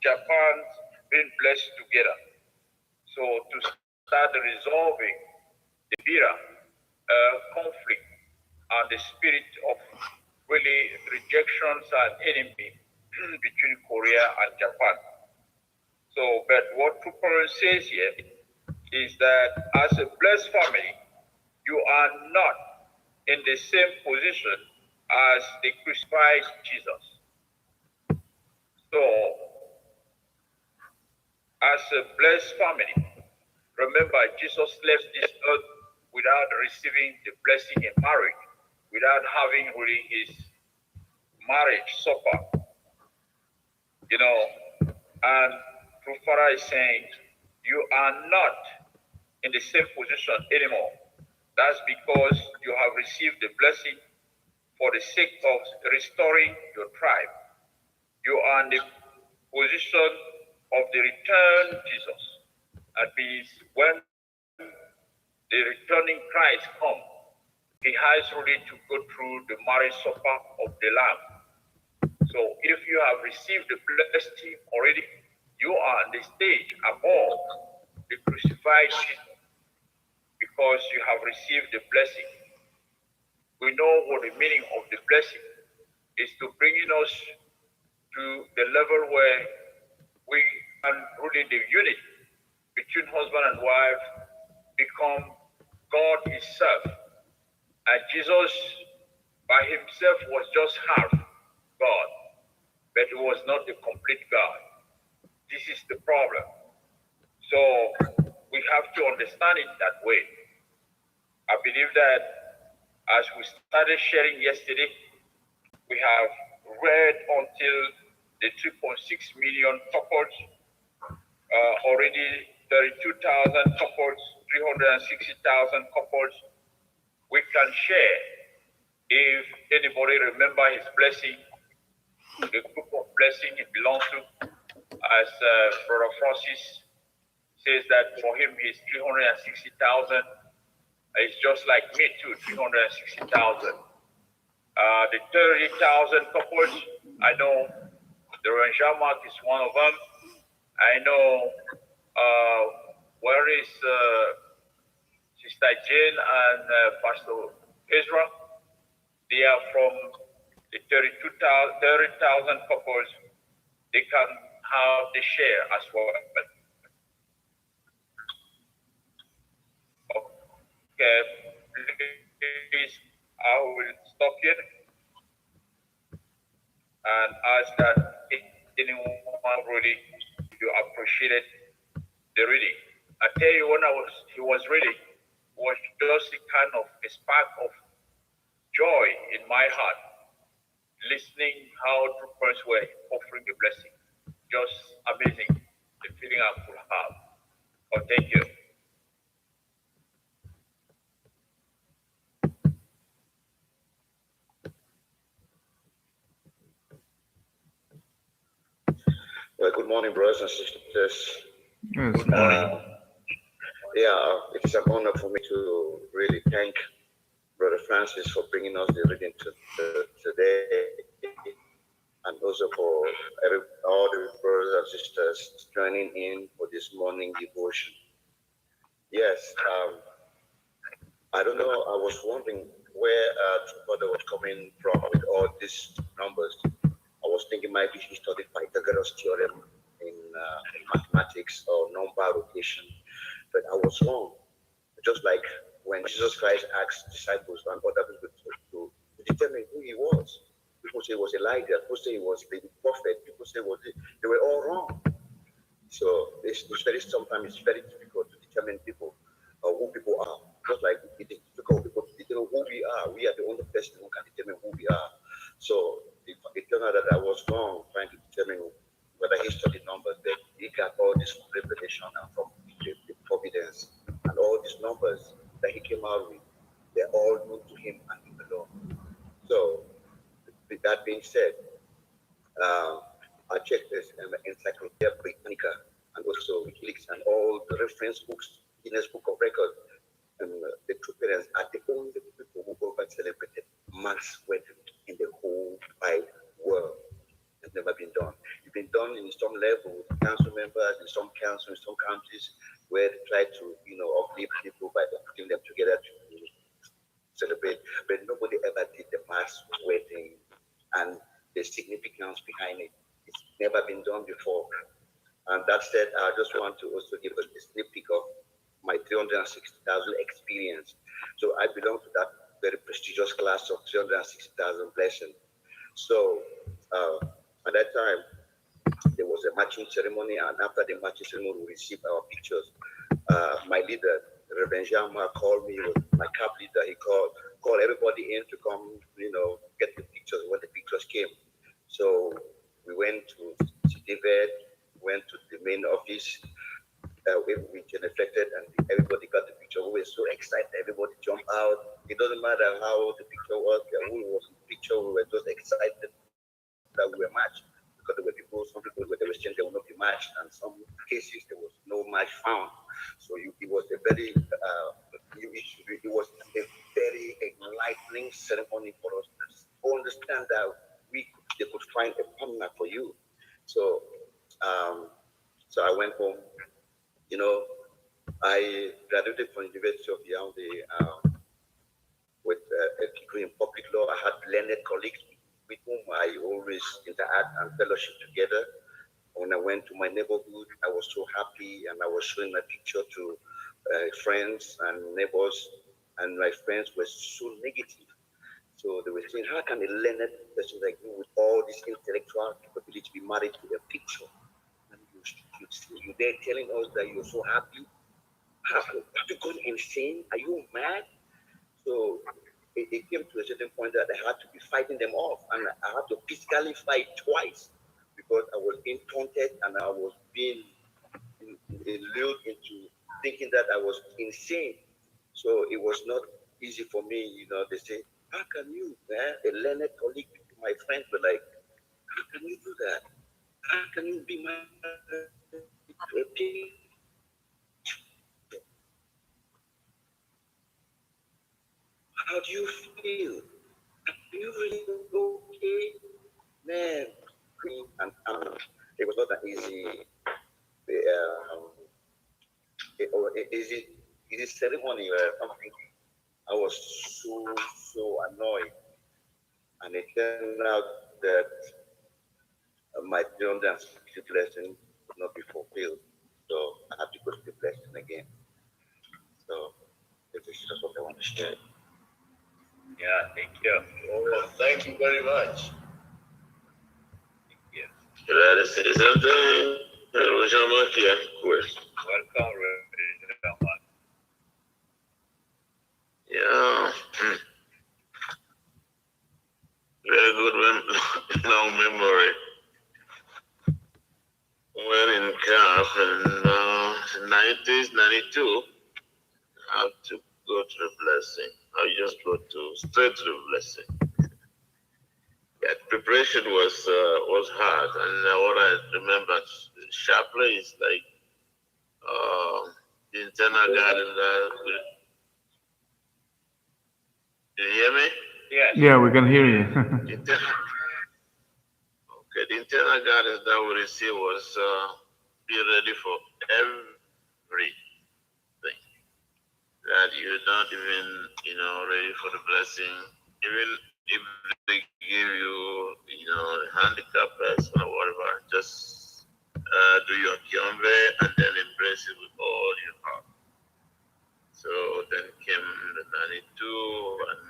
Japan's being blessed together. So to start resolving the bitter conflict and the spirit of really rejections and enemy between Korea and Japan. So, but what Trooper says here is that as a blessed family, you are not in the same position as the crucified Jesus. So, as a blessed family, remember Jesus left this earth without receiving the blessing in marriage, without having really his marriage supper, and Rufara is saying, you are not in the same position anymore. That's because you have received the blessing for the sake of restoring your tribe. You are in the position of the returned Jesus. That means when the returning Christ comes, he has already to go through the marriage supper of the Lamb. So if you have received the blessing already, you are on the stage above the crucified Jesus because you have received the blessing. We know what the meaning of the blessing is, to bringing us to the level where we can really the unity between husband and wife become God himself. And Jesus by himself was just half God, but he was not the complete God. This is the problem. So we have to understand it that way. I believe that as we started sharing yesterday, we have read until the 3.6 million couples, already 32,000 couples, 360,000 couples. We can share if anybody remember his blessing, the group of blessing it belongs to, as Brother Francis says that for him his 360,000 is just like me too, 360,000. The 30,000 couples, I know the Ranjamak is one of them. I know where is Sister Jane and Pastor Ezra. They are from the 30,000 couples. They can have the share as well. Okay, please, I will stop here and ask that anyone really you appreciated the reading. I tell you, when he was reading, was just a kind of a spark of joy in my heart, listening how troopers were offering the blessing. Just amazing, the feeling I could have. Oh, thank you. Well, good morning, brothers and sisters. Good morning. It is an honor for me to really thank Brother Francis for bringing us the reading today, and also for all the brothers and sisters joining in for this morning devotion. Yes, I don't know, I was wondering where Brother was coming from with all these numbers. I was thinking maybe he studied Pythagoras' theorem in mathematics or number rotation, but I was wrong. Just like when Jesus Christ asked disciples and other people to determine who he was. People say it was Elijah, people say it was the prophet, people say they were all wrong. So sometimes it's very difficult to determine people who people are. Just like it is difficult for people to determine who we are. We are the only person who can determine who we are. So it turned out that I was wrong trying to determine whether he studied numbers, but he got all this revelation from the providence and all these numbers that he came out with. They're all known to him and him alone. So with that being said, I checked this Encyclopedia Britannica and also WikiLeaks and all the reference books, Guinness Book of Records, and the true parents are the only people who over celebrated man's wedding in the whole wide world. It's never been done. If been done in some level with council members in some councils in some countries where they try to, uplift people by putting them together to celebrate. But nobody ever did the mass wedding and the significance behind it. It's never been done before. And that said, I just want to also give a sneak peek of my 360,000 experience. So I belong to that very prestigious class of 360,000 blessing. So at that time, there was a matching ceremony, and after the matching ceremony, we received our pictures. My leader, Reverend Jean-Marc, called me, was my camp leader. He called everybody in to come, get the pictures when the pictures came. So we went to David, went to the main office. We generated and everybody got the picture. We were so excited. Everybody jumped out. It doesn't matter how the picture was, who was in the picture. We were just excited that we were matched because there were people, some people were the exchange, they would not be matched, and some cases there was no match found. So it was a very, it was a very enlightening ceremony for us to understand that they could find a partner for you. So, so I went home. I graduated from University of Yaoundé with a degree in public law. I had learned colleagues with whom I always interact and fellowship together. When I went to my neighborhood, I was so happy, and I was showing my picture to friends and neighbors, and my friends were so negative. So they were saying, how can a learned person like you with all this intellectual capability be married to a picture? And you're there telling us that you're so happy. Have you gone insane? Are you mad? So it came to a certain point that I had to be fighting them off, and I had to physically fight twice because I was being taunted and I was being lured into thinking that I was insane. So it was not easy for me. They say, how can you, a learned colleague, my friends were like, how can you do that? How can you be my how do you feel? Are you really okay? Man, and it was not an easy ceremony or something. I was so annoyed, and it turned out that my 360 blessing would not be fulfilled. So I had to go to the blessing again. So this is just what I want to share. Yeah, thank you. Oh, thank you very much. Thank you. Can I say something? Jean-Marc, yeah, question. Welcome, Reverend Jean-Marc. Yeah. Very good long memory. When in camp in 90s, 92, I had to go to the blessing. I just go straight to the blessing. Yeah, preparation was hard, and what I remember sharply is like the internal garden. Did you hear me? Yes. Yeah, we can hear you. Okay, the internal guidance that we received was be ready for everything. That you're not even, ready for the blessing. Even if they give you, handicap person or whatever, just do your kiombe and then embrace it with all your heart. So then came the 92, and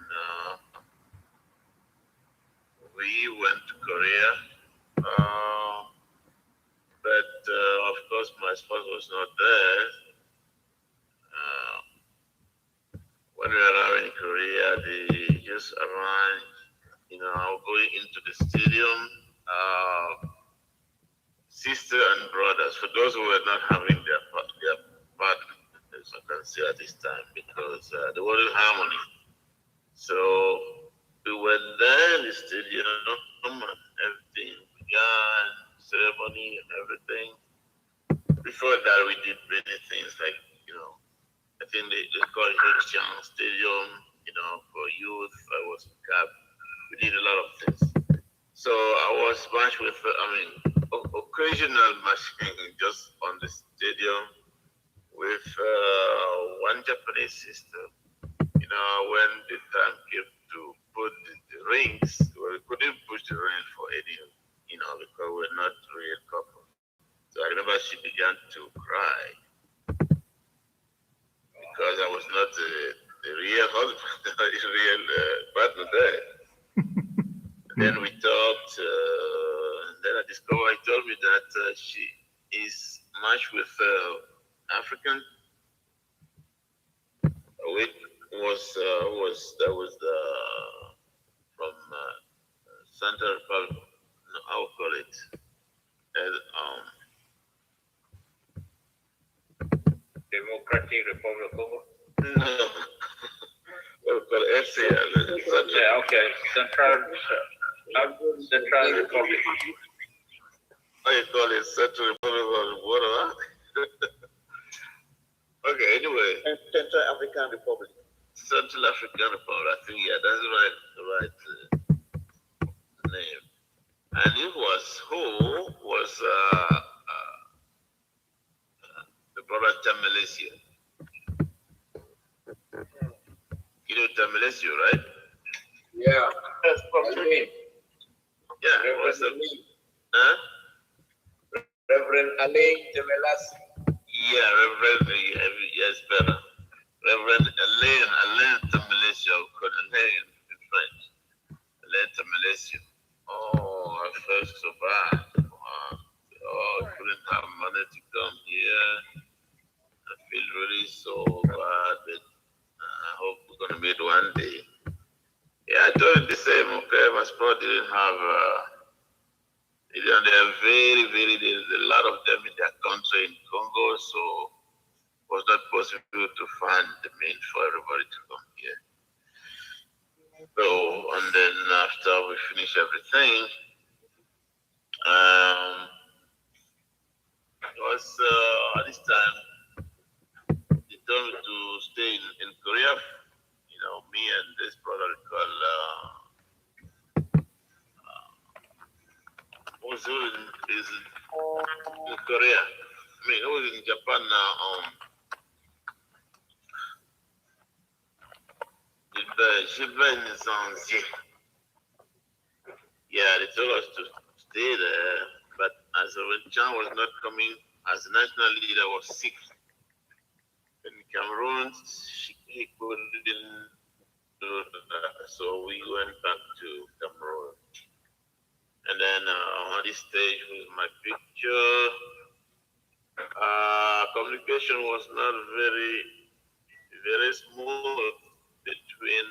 we went to Korea. But of course, my spouse was not there. When we arrived in Korea, they just arranged, going into the stadium, sister and brothers, for those who were not having their partners, I can say at this time, because there wasn't harmony. So we went there in the stadium, and everything began, ceremony and everything. Before that, we did many things like, I think they call it Christian Stadium, for youth. I was cap. We did a lot of things. So I was matched with, occasional matching just on the stadium with one Japanese sister. When the time came to put the rings, we couldn't push the ring for any, because we're not real couple. So I remember she began to cry because I was not the real husband, the real partner there. Then we talked, and then I discovered he told me that she is matched with African, which was from Central Republic, no, I'll call it, and, Democratic Republic of Congo. no, we'll call it FCL. Yeah, okay. Central Republic. How you call it? Central Republic of what? Okay, anyway, Central African Republic. Central African Republic. I think that's the right name. And it was who was the brother Tamalesio. You know Tamalesio, right? Yeah. That's from me. Yeah, it was huh? Reverend Alain Demelasi. Yeah, Reverend, yes, better. Reverend Alain Tamalesio, called Alain in French. Alain Tamalesio. Oh, I felt so bad. I couldn't have money to come here. I feel really so bad, but I hope we're going to meet one day. Yeah, I told him the same, okay? My sport didn't have, they are there's a lot of them in their country in Congo, so it was not possible to find the means for everybody to come here. So, and then after we finish everything, it was at this time, they told me to stay in Korea. Me and this brother called, who's is in Korea. I mean, who's in Japan now? Yeah, they told us to stay there, but as when Chan was not coming as national leader, was sick. In Cameroon, he couldn't do that, so we went back to Cameroon. And then on this stage with my picture, communication was not very smooth between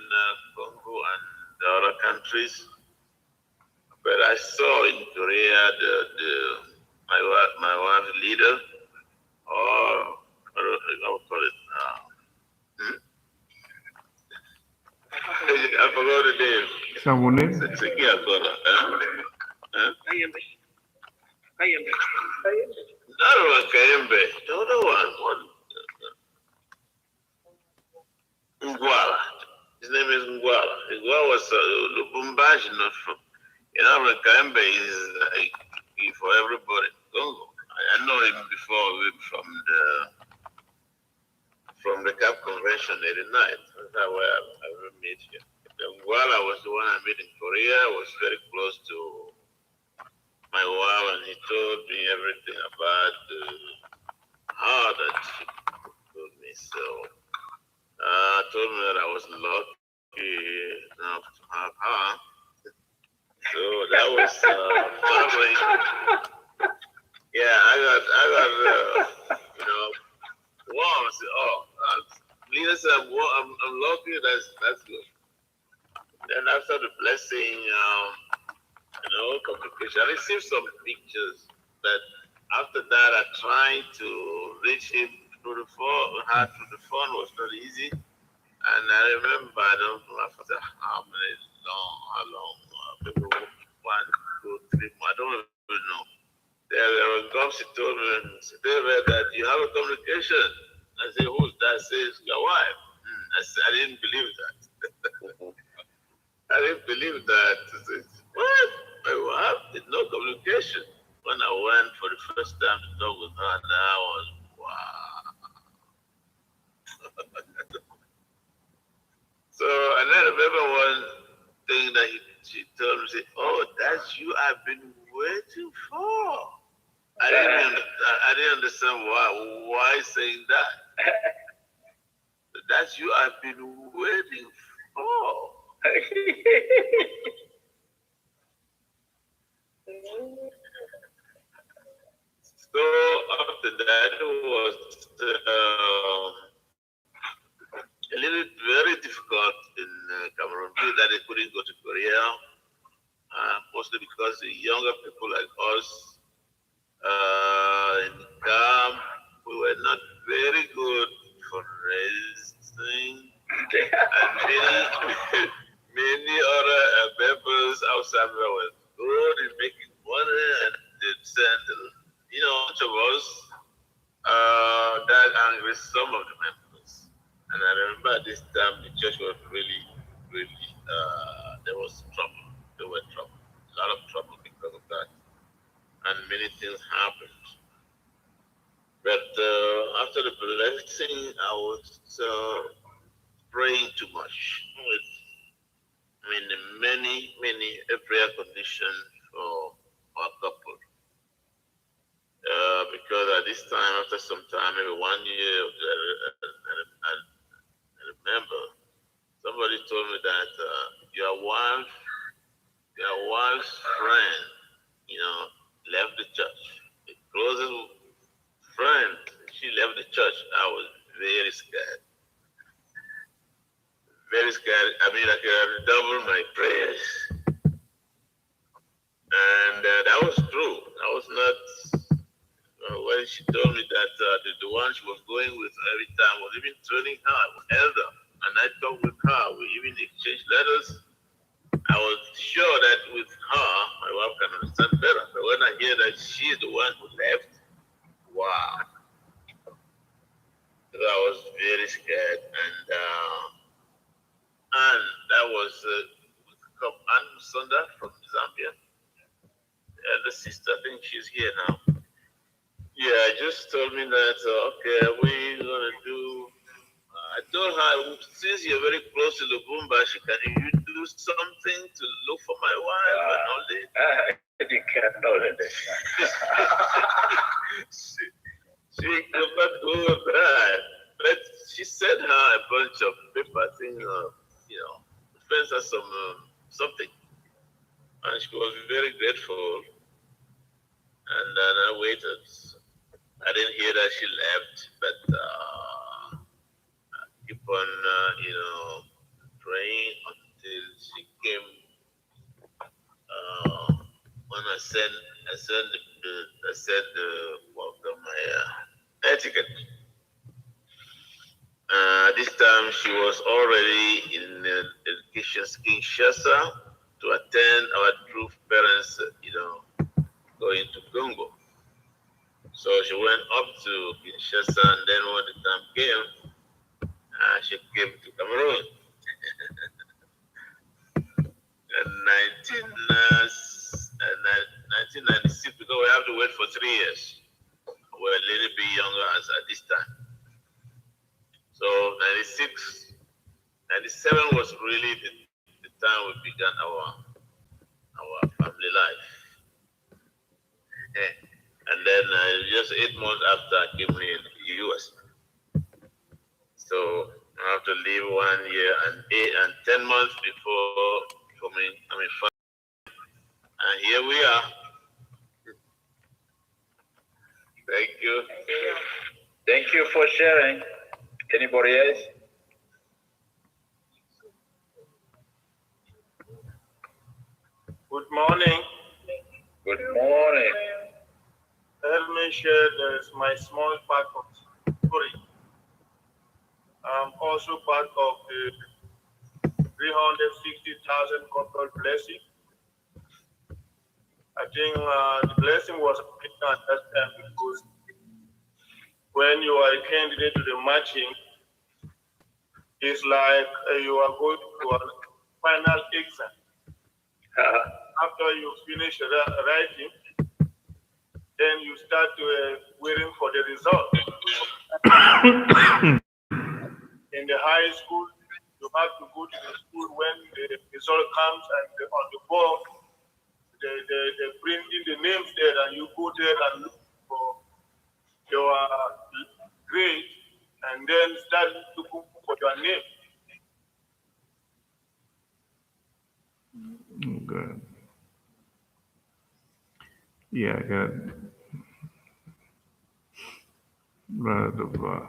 Congo and the other countries. But I saw in Korea my wife leader, or I would call it. I forgot the name. Samune? Not one Kayembe. The other one. Ngwala. His name is Ngwala. Ngwala was Lubumbashi, not from. When Kayembe is for everybody in Congo. I know him before from the Cap Convention '89. That's how I met him. Ngwala was the one I met in Korea. I was very close to my wife, and he told me everything about her that she told me. So I told me that I was lucky enough to have her. So that was probably, yeah. I got wow. I said, Lena said, well, I'm lucky. That's good. Then after the blessing, communication. I received some pictures, but after that, I tried to reach him through the phone. Through the phone was not easy. And I remember, I don't know after how long, maybe 1, 2, 3 months, I don't even know. There was Gumps, he told me, that you have a communication. I said, who's that? Says, your wife. I didn't believe that. I didn't believe that. I said, what? My wife? There's no communication. when I went for the first time to talk with her, that was wow. So, and I remember one thing that she told me, say, "Oh, that's you I've been waiting for." I didn't understand why saying that. That's you I've been waiting for. So after that, it was a little very difficult in Cameroon that they couldn't go to Korea, mostly because the younger people like us in the camp, we were not very good for raising, and many other members outside were good in making money, and they sent, much of us that angry some of the members. And I remember at this time the church was really, there was trouble. There were trouble, a lot of trouble because of that, and many things happened. But after the blessing, I was praying too much. With, many a prayer condition for our couple. Because at this time, after some time, maybe 1 year, I remember somebody told me that your wife's friend, left the church. The closest friend, she left the church. I was very scared. Very scared. I mean, I could have doubled my prayers. And that was true. I was not, when she told me that the one she was going with every time was even training her, I was elder. And I talked with her, we even exchanged letters. I was sure that with her, my wife can understand better. But when I hear that she's the one who left, wow. So I was very scared. And that was Ann Musonda from Zambia. The sister, I think she's here now. Yeah, just told me that, okay, we're going to do. I told her, since you're very close to Lubumbashi, can you do something to look for my wife and all this? I can't know that. She could not do that. But she sent her a bunch of paper things, sent her something. And she was very grateful. And then I waited. I didn't hear that she left, but keep on, praying until she came. When I said welcome my etiquette. This time she was already in education Kinshasa to attend our true parents, going to Congo. So she went up to Kinshasa, and then when the time came, she came to Cameroon. In 1996, because we have to wait for 3 years. We're a little bit younger as at this time. So 96, 97 was really the time we began our family life. And then just 8 months after I came in the US. So I have to leave 1 year and 10 months before coming. And here we are. Thank you. Thank you for sharing. Anybody else? Good morning. Good morning. Let me share my small part of story. I'm also part of the 360,000 couple blessing. I think the blessing was taken at that time because when you are a candidate to the matching, it's like you are going to a final exam. After you finish writing, Then you start waiting for the result. In the high school, you have to go to the school when the result comes, and on the board, they bring in the names there, and you go there and look for your grade, and then start looking for your name. Good. Yeah, good. Brother.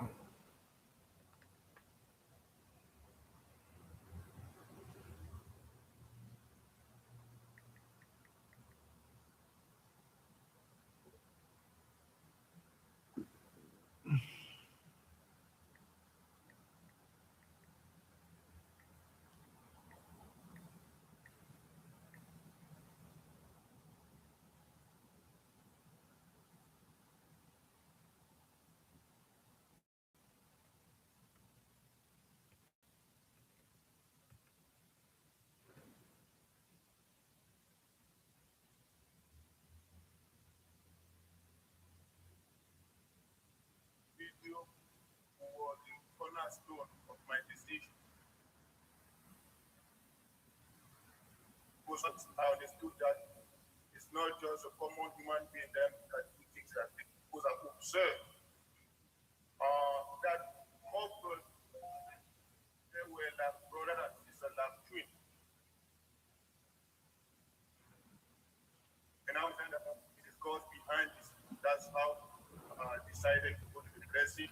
Video was the cornerstone of my decision. Because I understood that it's not just a common human being that can do things like this. Because I observed that more brothers, they were like brother and sister, like twin. And I was saying that it is God behind this. That's how I decided to go to the blessing.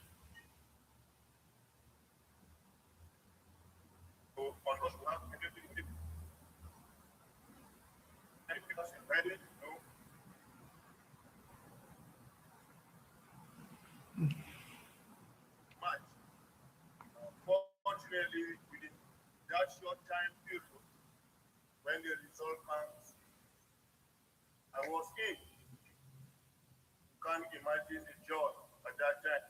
So on us, we have anything else invited, much. Fortunately, within that short time period, when the result comes, I was in. You can't imagine the joy at that time.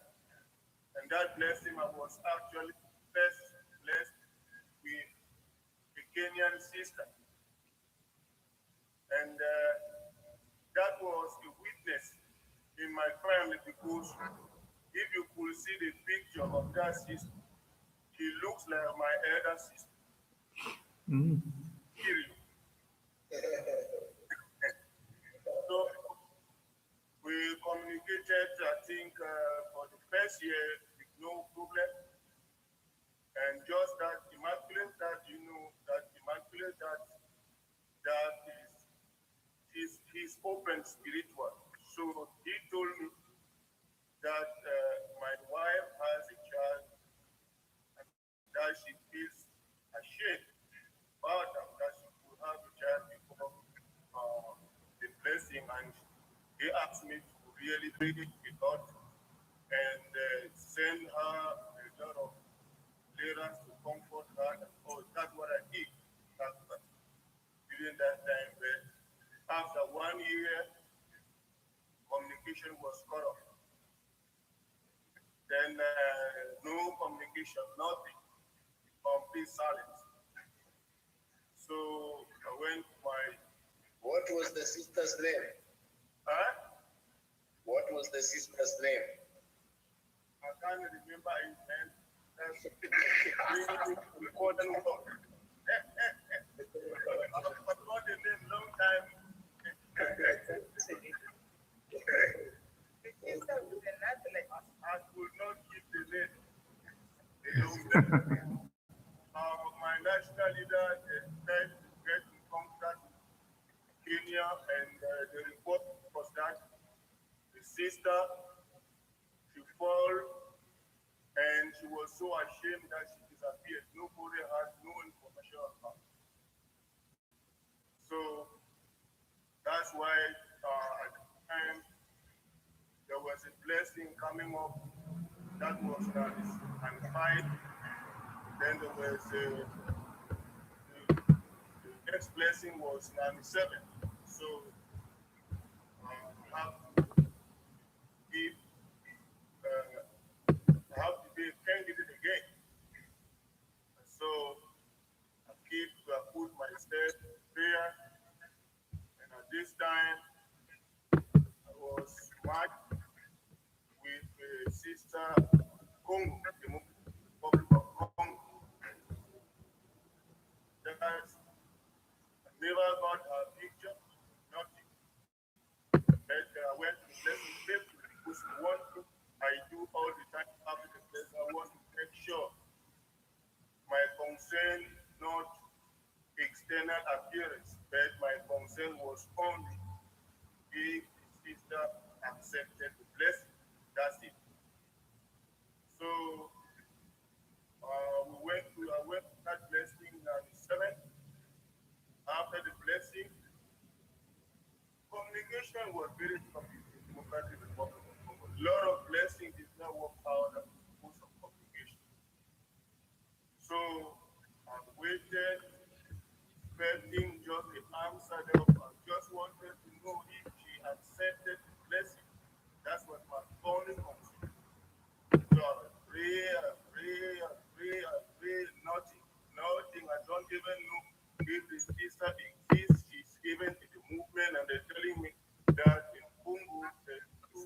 And that blessing, I was actually first blessed with a Kenyan sister. And that was a witness in my family, because if you could see the picture of that sister, she looks like my elder sister. Period. So we communicated, I think, for the first year with no problem. And just that immaculate that, that immaculate that he's open spiritual. So he told me that my wife has a child and that she feels ashamed about that she could have a child before the blessing, and he asked me to really bring it a lot and send her a lot of letters to comfort her. Oh, that's what I did during that time. But after 1 year, communication was cut off. Then no communication, nothing, complete silence. So I went to my. What was the sister's name? Huh? What was the sister's name? I can't remember his name. That's really important work. I forgot the name long time. I could not keep the name. My national leader tried to get in contact with Kenya, and the report was that the sister, she fell, and she was so ashamed that she disappeared. Nobody had no information on her. So that's why at the time there was a blessing coming up that was magnified. Then there was the next blessing was 97. So I have to give, I have to be a candidate again. And so I put myself there, and at this time I was Sister Congo, the Republic of Congo. That never got her picture, nothing. But I went to the blessing faithfully because one thing I do all the time after the blessing, I want to make sure my concern not external appearance, but my concern was only if the sister accepted the blessing. That's it. So I went to that blessing on the 7th. After the blessing, communication was very tough in the Democratic Republic of Congo. A lot of blessings did not work out because of communication. So I waited, expecting just the answer there. I just wanted to know if she accepted the blessing. That's what my only concern. So I pray, nothing, nothing. I don't even know if the sister exists. She's even in the movement, and they're telling me that in Congo, they do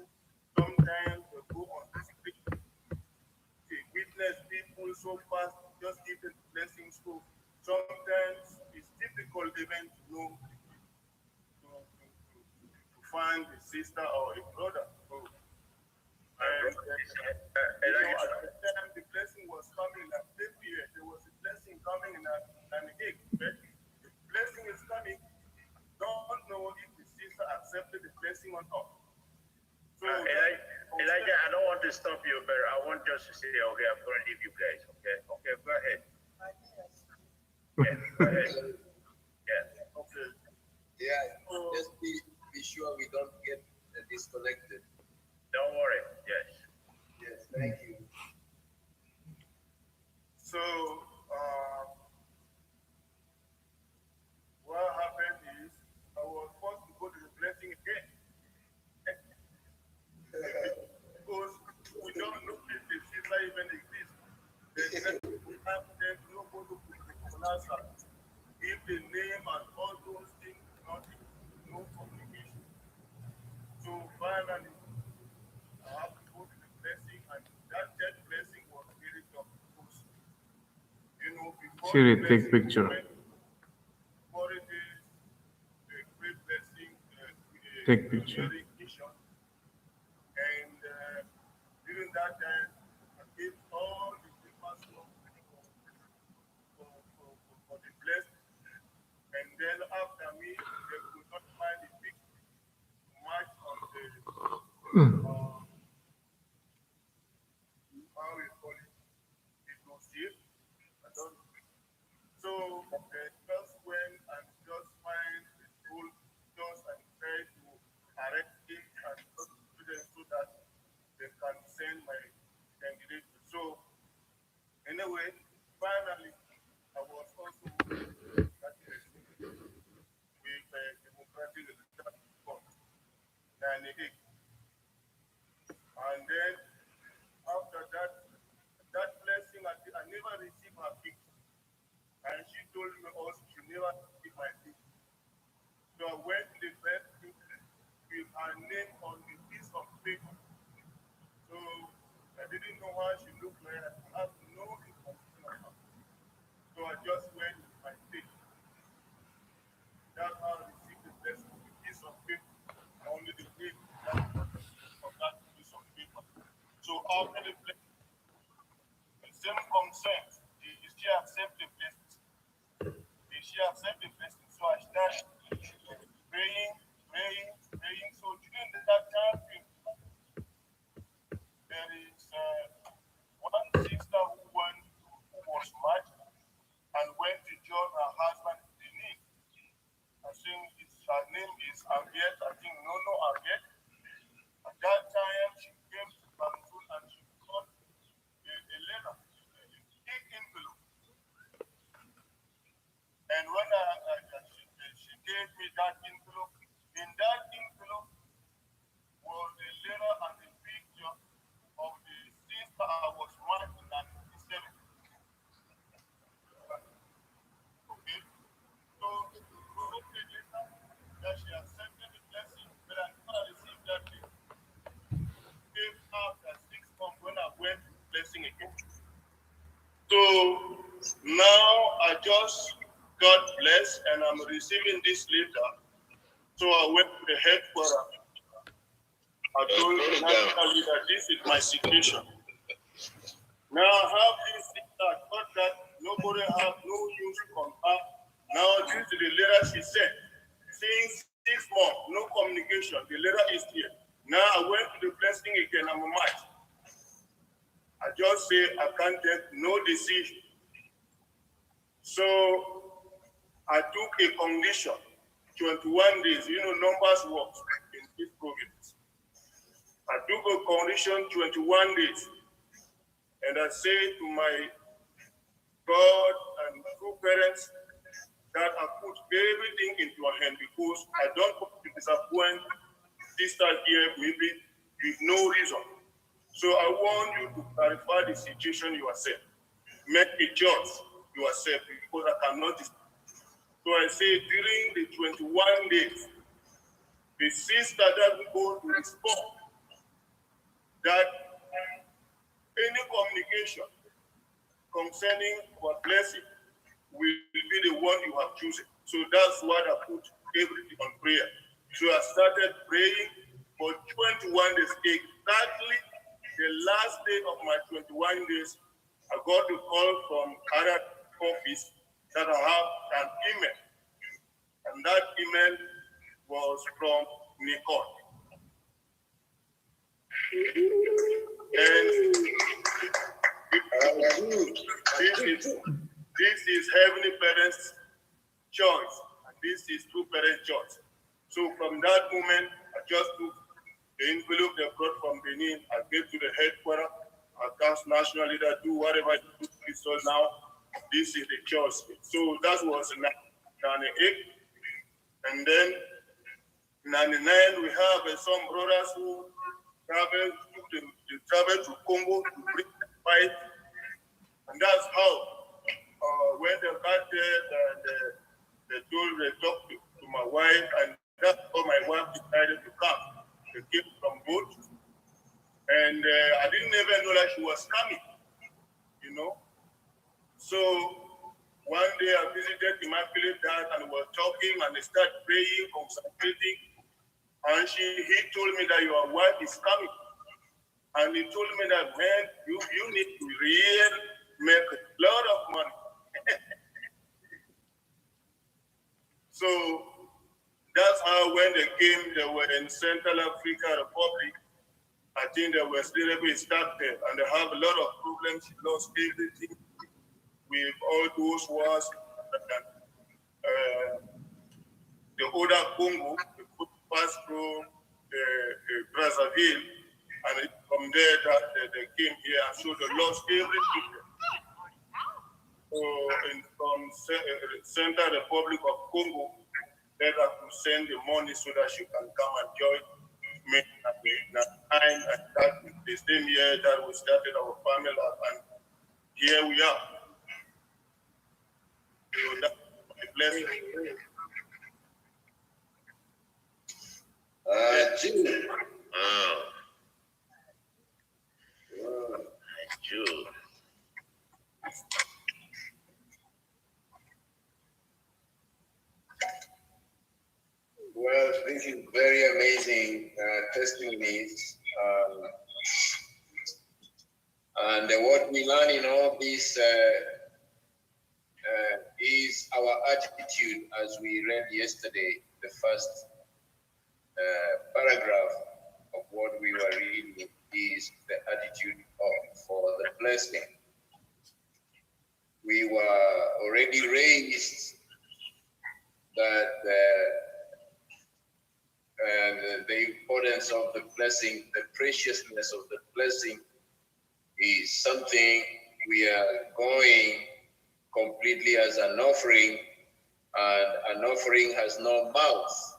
sometimes they go on the street. They witness people so fast, just give them blessings. So sometimes it's difficult even to know to find a sister or a brother. So, and at the time the blessing was coming in that period, there was a blessing coming in an egg. But the blessing is coming. Don't know if the sister accepted the blessing or not. So Elijah, I don't want to stop you, but I want just to say, okay, I'm going to leave you guys. Okay, go ahead. Yeah, go ahead. Yeah. Okay. Yeah, just be sure we don't get disconnected. Don't worry. Yes. Yes, thank you. So what happened is I was forced to go to the blessing again. Because we don't know if the sister even exists. They said we have them nobody to answer. If the name and all those things, nothing, no communication. So finally, I have to go to the blessing, and that third blessing was very tough because, before Siri, the take blessing, picture. 40 days, the great blessing, Take picture. mission. And during that time, I gave all the papers for the blessing. And then after me, they could not find the big match on the, how we call it, it was here. I don't know. So they just went and just find the school just and try to correct it and just do them so that they can send my candidate. So anyway, finally, I was also that blessing with Democratic Electoral Court, 98. And then after that, that blessing, I never received her picture. And she told me also she never received my picture. So I went to the blessing with her name on the piece of paper. So I didn't know how she looked like. I have no information on her. So I just went with my faith. That's how I received the blessing with a piece of paper. Only the name of that piece of paper. So after the blessing, the same consent, did she accept the blessing? Did she accept the blessing? So I started praying. So during that time, there is one sister who was mad and went to join her husband in the name. I think her name is Ariette. I think no Ariette. At that time, she came to Banjul and she got a letter, a big envelope. And when she gave me that envelope, in that envelope was blessing again. So now I just got blessed and I'm receiving this letter. So I went to the headquarters. I told the national leader, this is my situation. Now I have this letter. I thought that nobody have no news from her. Now due to the letter she sent, since 6 months, no communication. The letter is here. Now I went to the blessing again. I'm a match. I just say I can't take no decision. So I took a condition, 21 days. You know, numbers work in this province. I took a condition, 21 days. And I say to my God and true parents that I put everything into your hand because I don't want to disappoint sister here, maybe with no reason. So I want you to clarify the situation yourself. Make a choice yourself because I cannot. So I say during the 21 days, the sister that will go to respond that any communication concerning our blessing will be the one you have chosen. So that's what I put everything on prayer. So I started praying for 21 days. Exactly the last day of my 21 days, I got a call from other office that I have an email. And that email was from Nicole. And this is Heavenly Parents' choice. And this is True Parents' choice. So from that moment, I just took the envelope they brought from Benin. I gave to the headquarters. I asked national leader, do whatever you do. So now, this is the choice. So that was 98. And then 99, we have some brothers who travel to Congo to bring the fight. And that's how, when they got there, they talked to my wife, and that's how my wife decided to come. They came from boat, and I didn't even know that she was coming, you know. So one day I visited Immaculate Dad and we were talking, and they started praying, concentrating, and he told me that your wife is coming. And he told me that, man, you need to really make a lot of money. So that's how when they came, they were in Central Africa Republic. I think they were still able to start there, and they have a lot of problems. She lost everything with all those wars. The other Congo, they could pass through Brazzaville, and from there that they came here, and so they lost everything. So from Central Republic of Congo, that I could send the money so that she can come and join me at the time, and that the same year that we started our family life, and here we are. So that's a blessing. Jude. Jude. Well, this is very amazing testimonies. And what we learn in all this is our attitude, as we read yesterday, the first paragraph of what we were reading is the attitude for the blessing. We were already raised that and the importance of the blessing, the preciousness of the blessing is something we are going completely as an offering, and an offering has no mouth.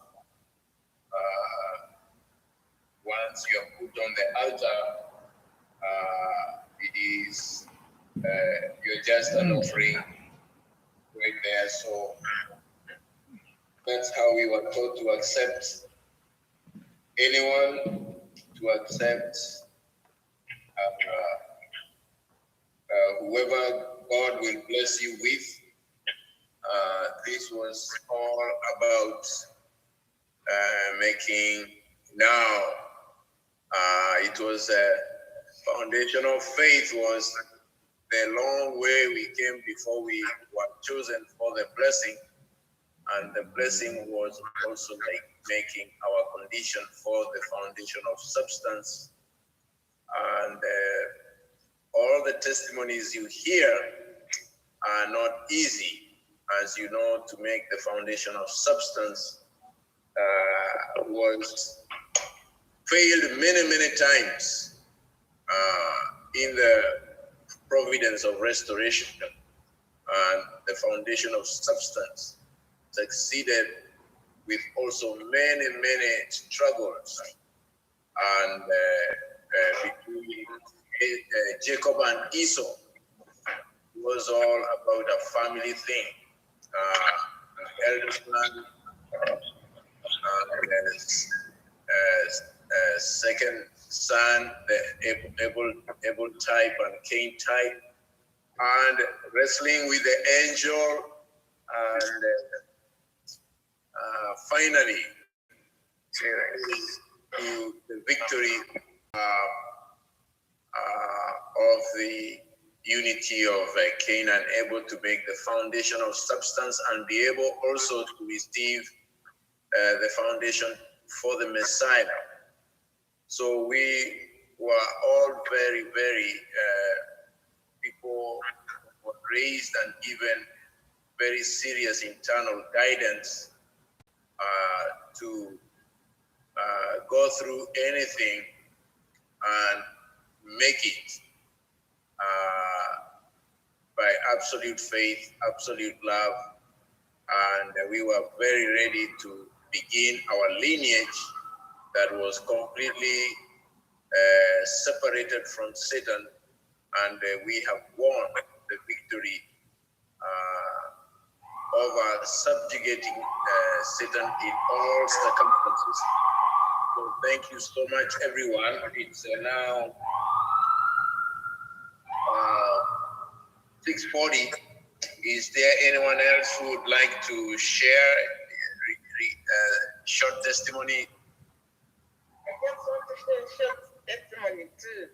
Once you are put on the altar, it is, you're just an offering right there. So that's how we were taught to accept anyone, to accept whoever God will bless you with. This was all about making now. It was a foundation of faith was the long way we came before we were chosen for the blessing. And the blessing was also like making our condition for the foundation of substance. And all the testimonies you hear are not easy, as you know, to make the foundation of substance was failed many times in the providence of restoration, and the foundation of substance succeeded with also many struggles, and between Jacob and Esau was all about a family thing. Eldest son, second son, the Abel type and Cain type, and wrestling with the angel, and finally to the victory of the unity of Cain and Abel, to make the foundation of substance and be able also to receive the foundation for the Messiah. So we were all very people were raised and given very serious internal guidance to go through anything and make it by absolute faith, absolute love, and we were very ready to begin our lineage that was completely separated from Satan, and we have won the victory over subjugating Satan in all circumstances. So thank you so much, everyone. It's now 6:40. Is there anyone else who would like to share a short testimony? I just want to share a short testimony too.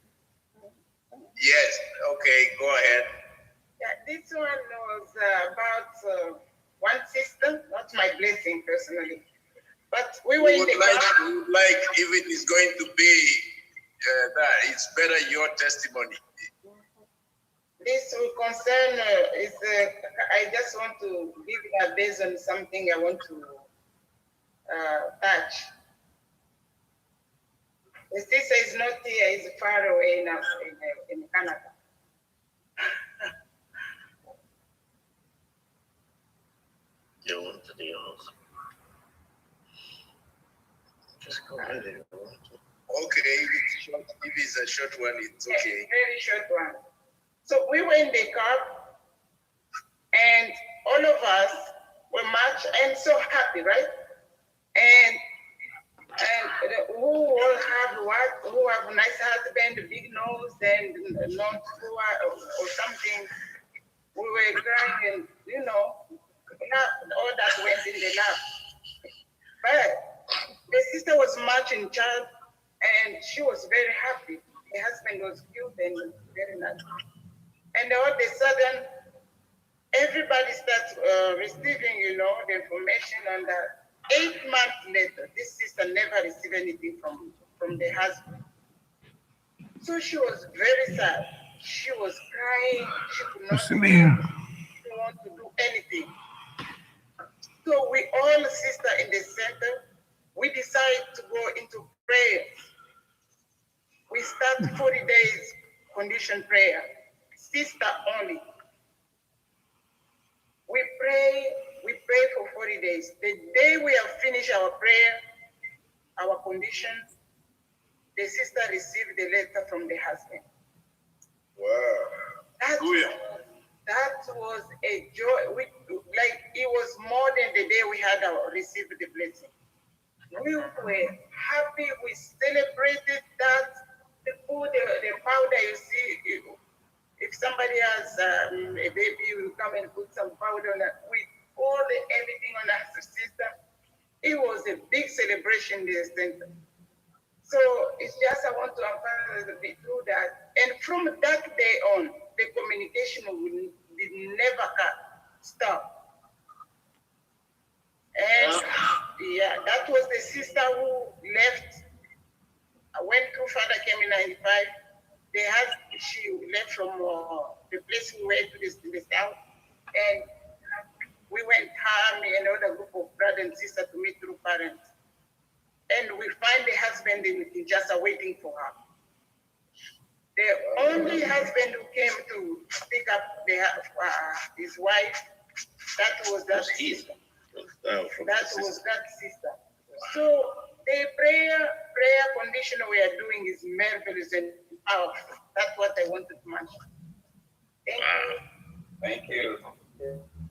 Yes, okay, go ahead. Yeah, this one was about one sister, not my blessing personally, but we were in the car. We would like, if it is going to be that, it's better your testimony. This will concern, I just want to give that based on something I want to touch. The sister is not here, is far away now in Canada. You want to do yours? Just go ahead. Okay, if it's a short one, it's okay. Yeah, very short one. So we were in the car, and all of us were much and so happy, right? And who all have what? Who have a nice husband, big nose, and not poor or something. We were crying, and all that went in the lap. But the sister was much in charge, and she was very happy. The husband was cute and very nice. And all of a sudden, everybody starts receiving, the information on that. 8 months later, this sister never received anything from the husband. So she was very sad. She was crying. She could not want to do anything. So we all, sister in the center, we decided to go into prayer. We start 40 days condition prayer. Sister only. We pray for 40 days. The day we have finished our prayer, our conditions, the sister received the letter from the husband. Wow. That was a joy. It was more than the day we had received the blessing. We were happy. We celebrated that. The food, the powder, you see, if somebody somebody has a baby, will come and put some powder on her, with everything on her sister. It was a big celebration in the center. So it's just I want to emphasize a bit through that. And from that day on, the communication did never stop. And yeah, that was the sister who left. When True Father came in '95, she left from the place we went to the south, and we went her, me, and another group of brothers and sisters to meet True parents. And we find the husband in Kinshasa waiting for her. The only husband who came to pick up his wife, that was that sister. That was that sister. So the prayer condition we are doing is marvelous and powerful. That's what I wanted to mention. Thank you.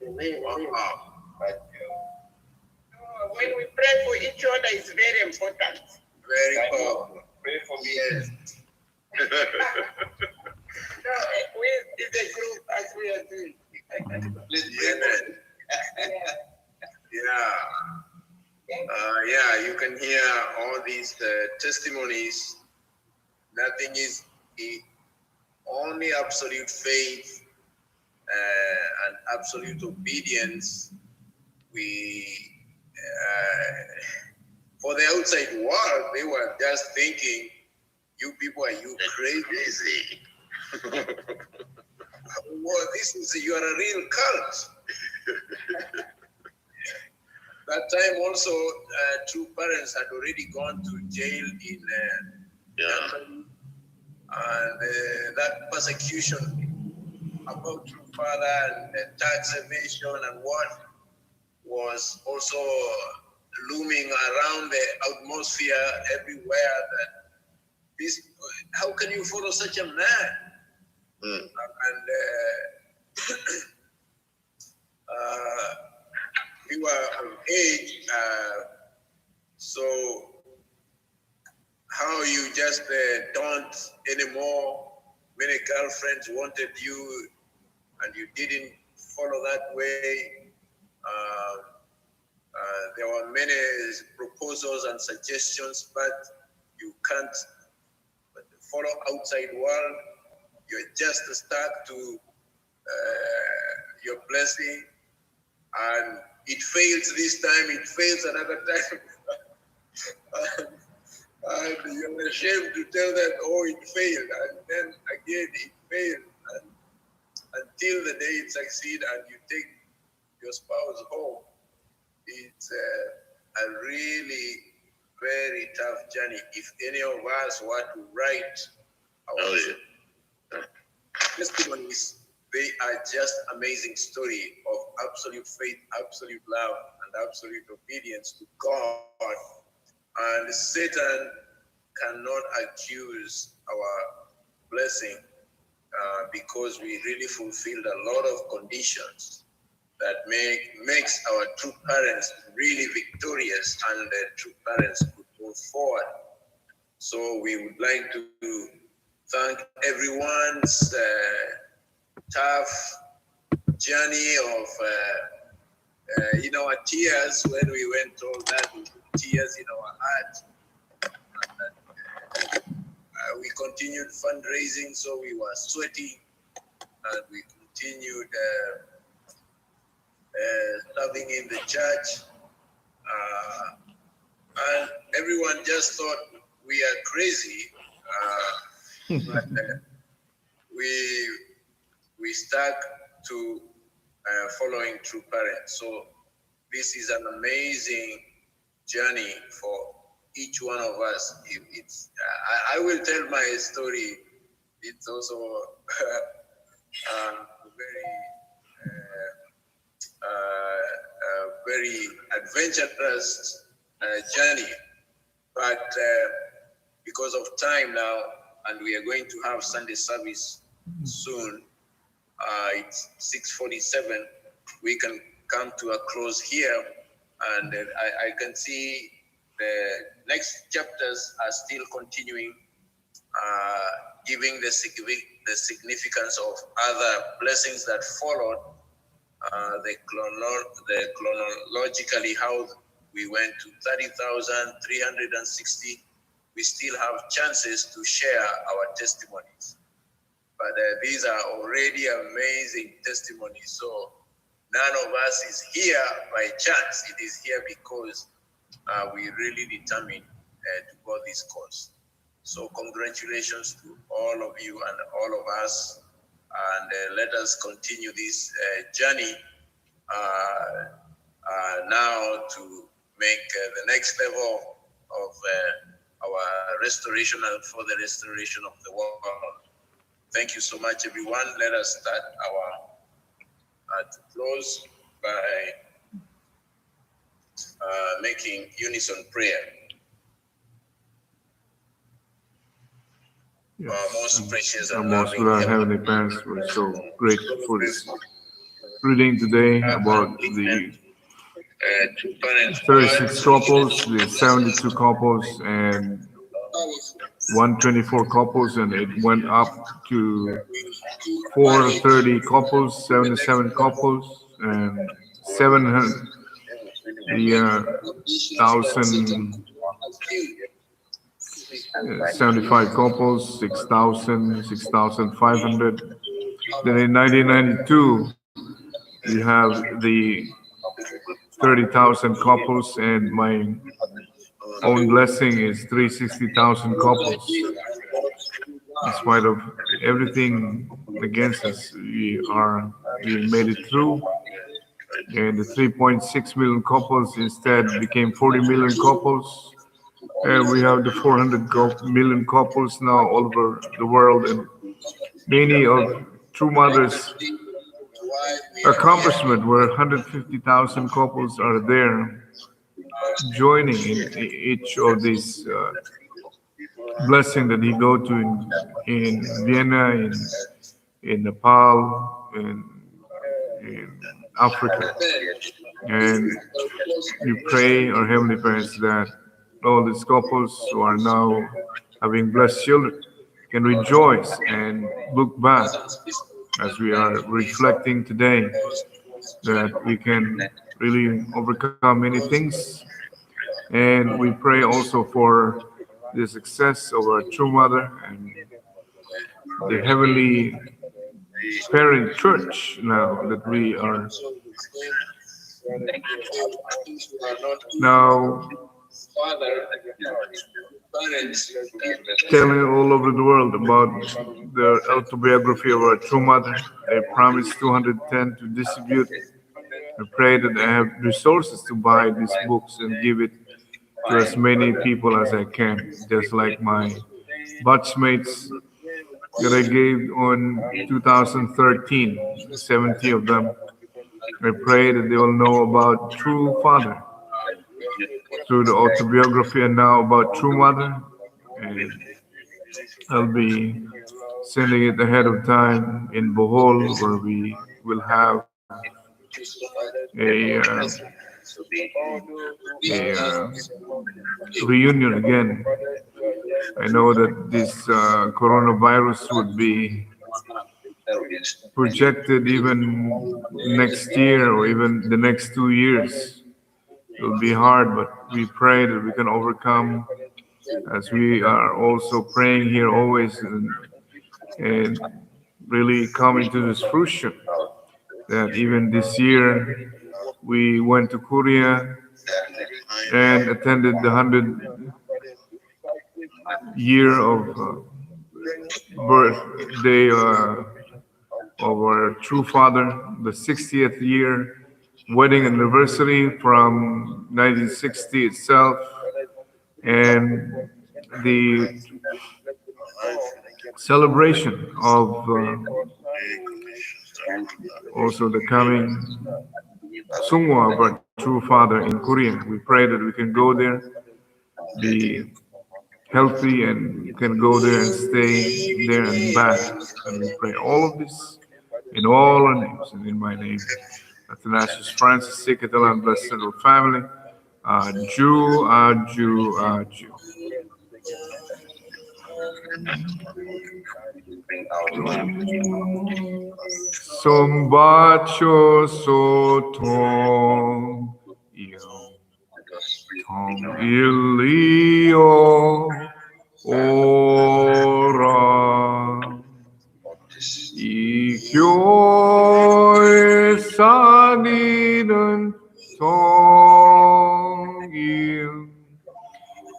Thank you. Wow. Thank you. When we pray for each other, it's very important. Very powerful. Pray for me. Yes. No, it's a group as we are doing. Amen. Yeah, you can hear all these testimonies. Nothing is only absolute faith and absolute obedience. For the outside world, they were just thinking, you people, are you crazy? Well, you are a real cult. That time also, True parents had already gone to jail in and that persecution about True Father and tax evasion and what was also looming around the atmosphere everywhere. That this, how can you follow such a man? And we were of age, so how you just don't anymore. Many girlfriends wanted you, and you didn't follow that way. There were many proposals and suggestions, but you can't follow outside world. You're just stuck to your blessing, and it fails this time, it fails another time. And you're ashamed to tell them, oh, it failed, and then again it failed, and until the day it succeeds and you take your spouse home. It's a really very tough journey. If any of us were to write our testimonies, they are just amazing story of absolute faith, absolute love, and absolute obedience to God. And Satan cannot accuse our blessing because we really fulfilled a lot of conditions that makes our true parents really victorious, and the true parents could move forward. So we would like to thank everyone's tough journey of our tears when we went all that, tears in our heart. We continued fundraising, so we were sweating, and we continued serving in the church. And everyone just thought we are crazy, but we stuck to following true parents. So this is an amazing journey for each one of us. I will tell my story. It's also very adventurous journey, but because of time now, and we are going to have Sunday service soon. It's 6:47. We can come to a close here, and I can see the next chapters are still continuing. giving the significance of other blessings that followed, chronologically how we went to 30,360. We still have chances to share our testimonies. But these are already amazing testimonies. So none of us is here by chance. It is here because we really determined to go this course. So congratulations to all of you and all of us. And let us continue this journey now to make the next level of our restoration and for the restoration of the world. Thank you so much, everyone. Let us start our to close by making unison prayer. Yes. Most precious Our and most loving beloved Heavenly Parents, we're so grateful for this reading today about the 36 couples, the 72 couples, and 124 couples, and it went up to 430 couples, 77 couples, and 700, the 1,075 couples, 6,000, 6,500. Then in 1992, we have the 30,000 couples, and my own blessing is 360,000 couples. In spite of everything against us, we made it through. And the 3.6 million couples instead became 40 million couples. And we have the 400 million couples now all over the world. And many of True Mother's accomplishment where 150,000 couples are there joining in each of these blessing that he go to in Vienna, in Nepal, in Africa. And we pray, our Heavenly Parents, that all these couples who are now having blessed children can rejoice and look back as we are reflecting today that we can really overcome many things. And we pray also for the success of our True Mother and the Heavenly Parent Church now that we are now telling all over the world about the autobiography of our True Mother. They promised 210 to distribute. I pray that I have resources to buy these books and give it to as many people as I can, just like my batchmates that I gave on 2013, 70 of them. I pray that they will know about True Father through the autobiography and now about True Mother. And I'll be sending it ahead of time in Bohol, where we will have a reunion again. I know that this coronavirus would be projected even next year or even the next 2 years. It will be hard, but we pray that we can overcome, as we are also praying here always and really coming to this fruition that even this year we went to Korea and attended the 100 year of birthday of our True Father, the 60th year wedding anniversary from 1960 itself, and the celebration of also the coming Sungwa of our True Father in Korea. We pray that we can go there, be healthy, and can go there and stay there and back. And we pray all of this in all our names and in my name. Athanasius, Francis, Sikatala, and blessed little family. Jew, Jew, Jew. bring out Sombacho sotong tong ilio ora ikyo saninen tong il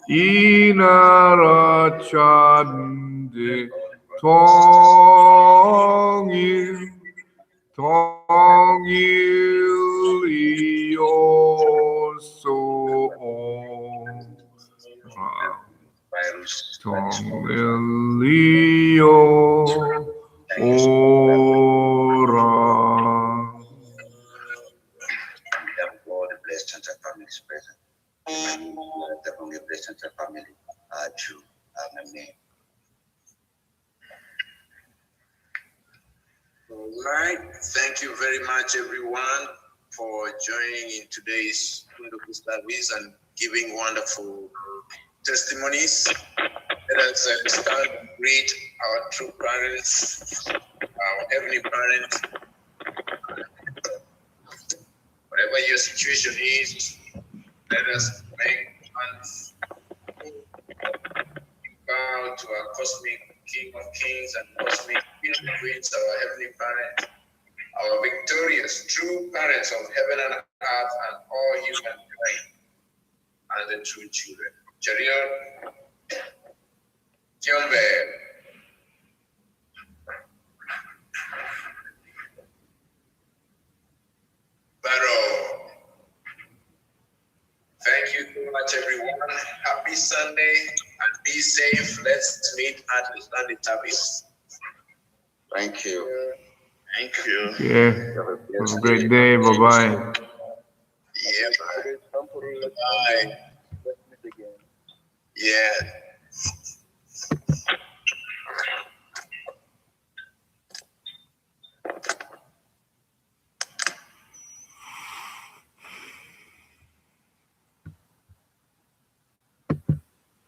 inara chande tong il io so Tonglio ora. all the blessed and families present. The only blessed and family are true. Amen. All right. Thank you very much, everyone, for joining in today's wonderful service and giving wonderful testimonies. Let us stand and greet our true parents, our heavenly parents. Whatever your situation is, let us make hands bow to our cosmic King of Kings and cosmic Queen of Queens, our heavenly parents, our victorious true parents of heaven and earth and all humankind, and the true children. Chariot, Jombe. Barrow. Thank you so much, everyone. Happy Sunday and be safe. Let's meet at the Sunday service. Thank you. Thank you. Yeah. Have a great day. Bye bye. Yeah. Bye. Yeah.